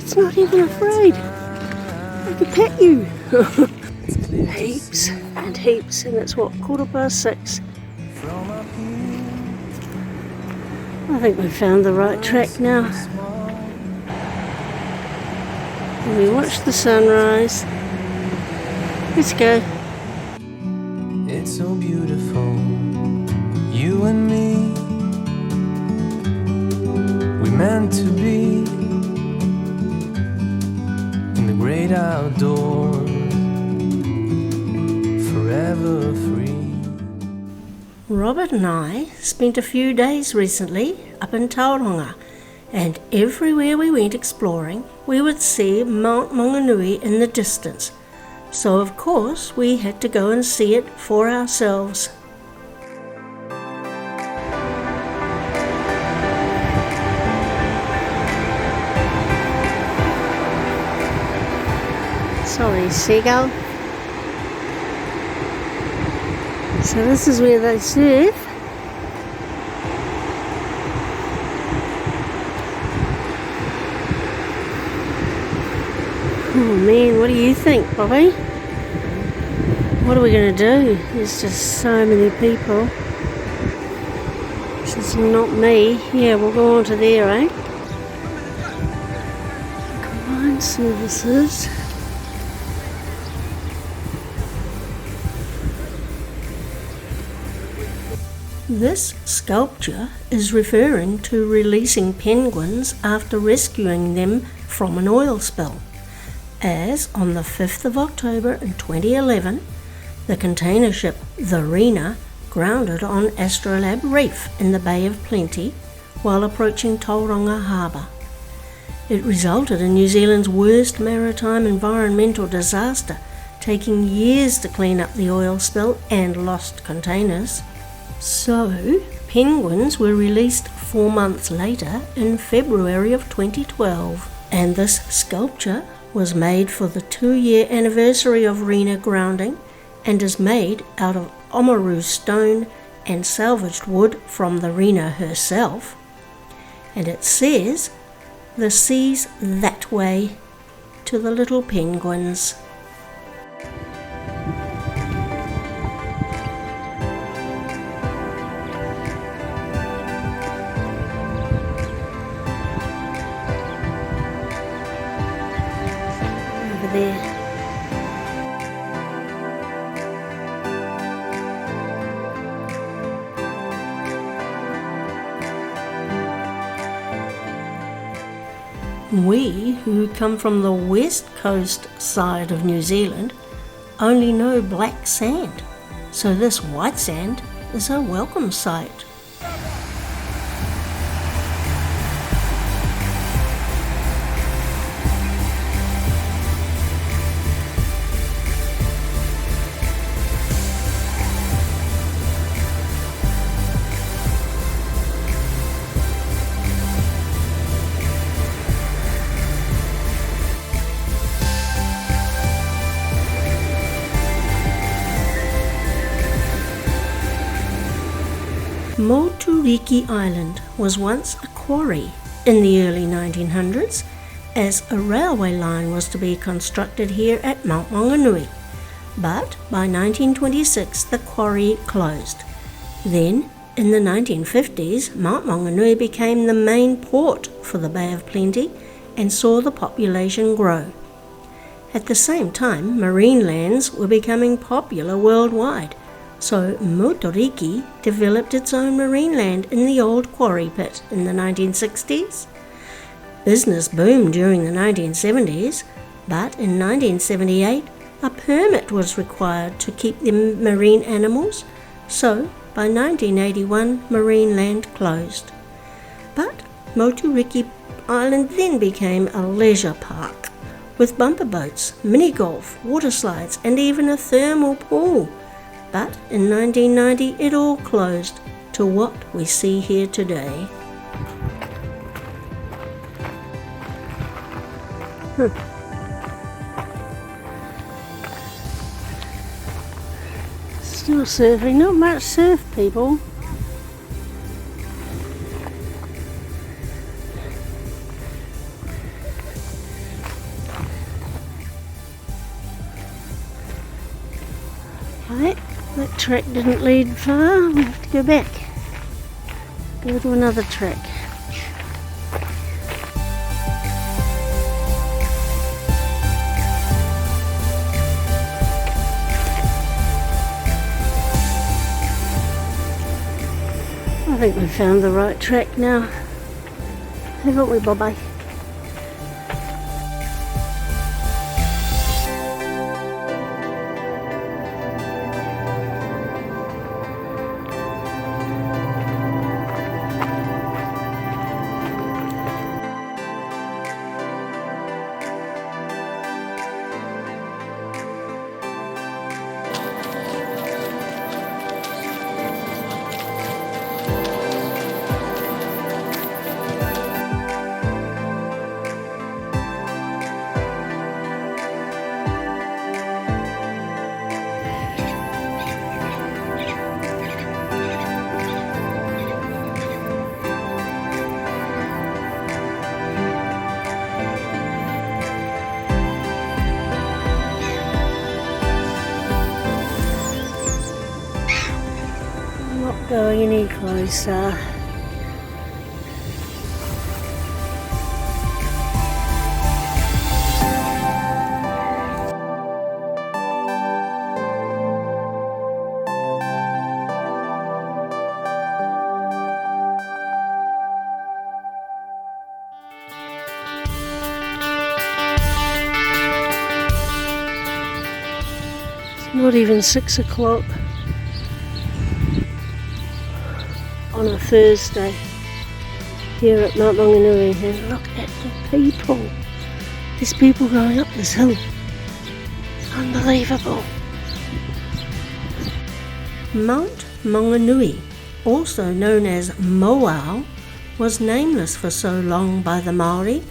It's not even afraid. I could pet you. Heaps and heaps, and it's what, 6:15. I think we've found the right track now. And we watch the sunrise. Let's go. It's so beautiful, you and me. We meant to be in the great outdoors, forever free. Robert and I spent a few days recently up in Tauranga, and everywhere we went exploring, we would see Mount Maunganui in the distance. So of course we had to go and see it for ourselves. Sorry, seagull. So this is where they surf. Oh man, what do you think, Bobby? What are we going to do? There's just so many people. This is not me. Yeah, we'll go on to there, eh? Combined services. This sculpture is referring to releasing penguins after rescuing them from an oil spill, as on the 5th of October in 2011, the container ship the Rena grounded on Astrolabe Reef in the Bay of Plenty while approaching Tauranga Harbour. It resulted in New Zealand's worst maritime environmental disaster, taking years to clean up the oil spill and lost containers. So, penguins were released 4 months later in February of 2012, and this sculpture was made for the 2-year anniversary of Rena grounding and is made out of Oamaru stone and salvaged wood from the Rena herself. And it says, "The sea's that way," to the little penguins. There. We, who come from the west coast side of New Zealand, only know black sand, so this white sand is a welcome sight. Moturiki Island was once a quarry in the early 1900s, as a railway line was to be constructed here at Mount Maunganui. But by 1926 the quarry closed. Then, in the 1950s, Mount Maunganui became the main port for the Bay of Plenty and saw the population grow. At the same time, marine lands were becoming popular worldwide, so Moturiki developed its own marine land in the old quarry pit in the 1960s. Business boomed during the 1970s, but in 1978 a permit was required to keep the marine animals, so by 1981 marine land closed. But Moturiki Island then became a leisure park, with bumper boats, mini golf, water slides and even a thermal pool. But in 1990 it all closed to what we see here today. Still surfing, not much surf people. That track didn't lead far, we have to go back. Go to another track. I think we've found the right track now, haven't we, Bobby? Going any closer. It's not even 6 o'clock. On a Thursday here at Mount Maunganui, and look at the people. There's people going up this hill. It's unbelievable. Mount Maunganui, also known as Moau, was nameless for so long by the Maori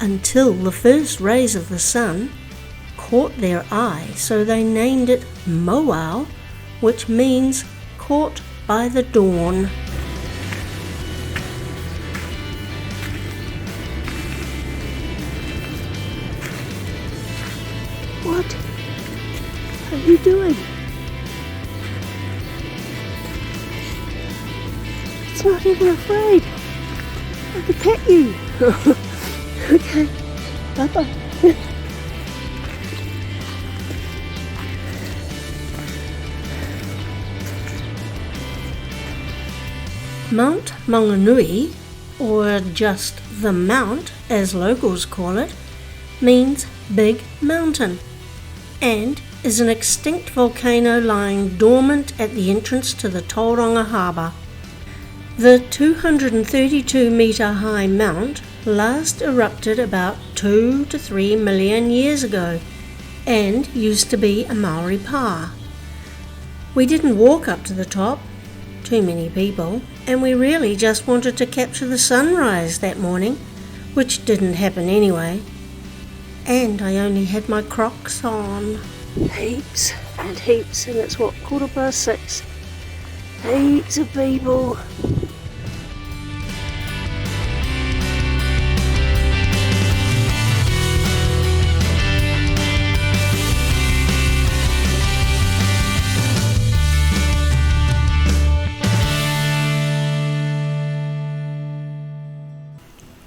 until the first rays of the sun caught their eye, so they named it Moau, which means caught by the dawn. What are you doing? It's not even afraid. I could pet you. Okay, bye-bye. Mount Maunganui, or just the Mount as locals call it, means big mountain, and is an extinct volcano lying dormant at the entrance to the Tauranga harbour. The 232 metre high mount last erupted about 2 to 3 million years ago and used to be a Maori pa. We didn't walk up to the top, too many people, and we really just wanted to capture the sunrise that morning, which didn't happen anyway. And I only had my Crocs on. Heaps and heaps, and it's what, 6:15. Heaps of people.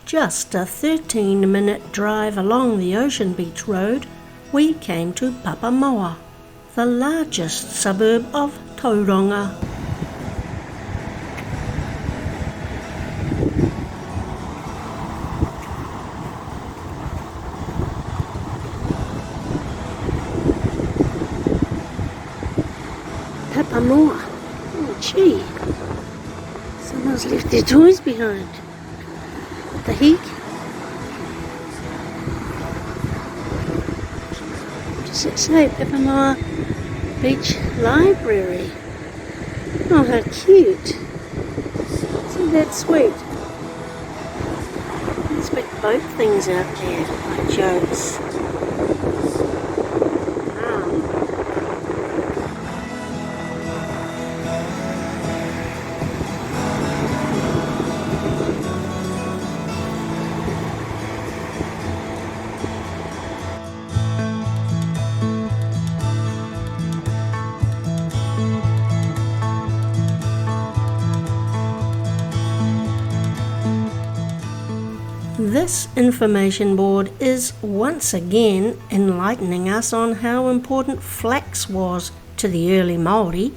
Just a 13-minute drive along the Ocean Beach Road, we came to Papamoa, the largest suburb of Tauranga. Papamoa. Oh gee, someone's left their toys behind. The heat. What does it say? Papamoa Beach Library. Oh, how cute. Isn't that sweet? There's big boat things out there, like jokes. This information board is once again enlightening us on how important flax was to the early Māori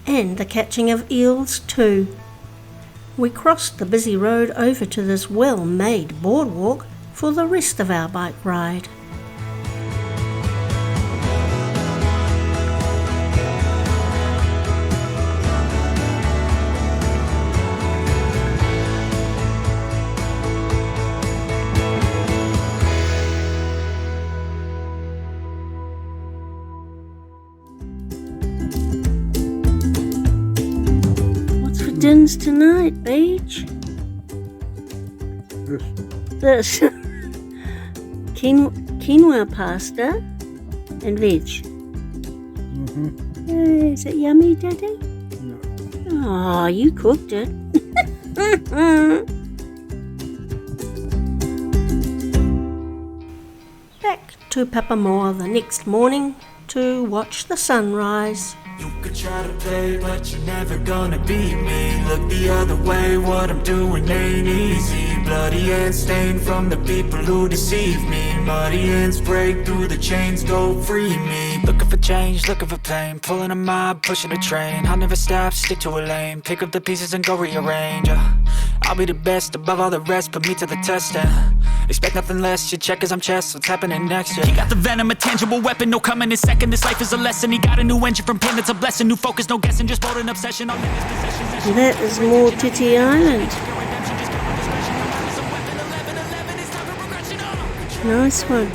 and the catching of eels too. We crossed the busy road over to this well-made boardwalk for the rest of our bike ride. Dinners tonight, Beach? This. Quinoa pasta and veg. Is it yummy, Daddy? No. Oh, you cooked it. Back to Papamoa the next morning to watch the sunrise. You could try to play, but you're never gonna beat me. Look the other way, what I'm doing ain't easy. Bloody hands stained from the people who deceive me. Muddy hands break through the chains, go free me. Looking for change, looking for pain. Pulling a mob, pushing a train. I'll never stop, stick to a lane. Pick up the pieces and go rearrange. I'll be the best above all the rest, put me to the test and expect nothing less, your check is I'm chess, what's happening next, yeah. He got the venom, a tangible weapon, no coming in second. This life is a lesson, he got a new engine from pain, it's a blessing. New focus, no guessing, just bold an obsession. All in his possessions. That is Moturiki Island. Nice one.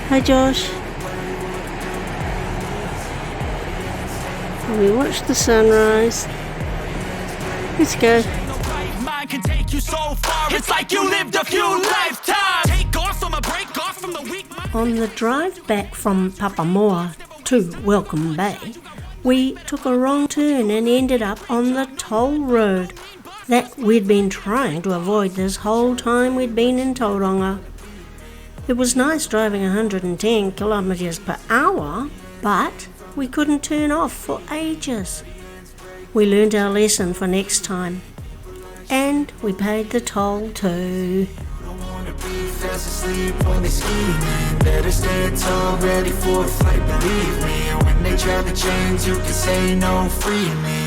Hi Josh. We watched the sunrise. Let's go. Mine can take you so far, it's like you lived a few lifetimes. Take off from a break off from the weak. On the drive back from Papamoa to Welcome Bay, we took a wrong turn and ended up on the toll road that we'd been trying to avoid this whole time we'd been in Tauranga. It was nice driving 110 kilometres per hour, but we couldn't turn off for ages. We learned our lesson for next time, and we paid the toll too. Don't wanna be fast asleep when they scheming. Better stand tall, ready for a fight, believe me. When they try the chains, you can say no, free me.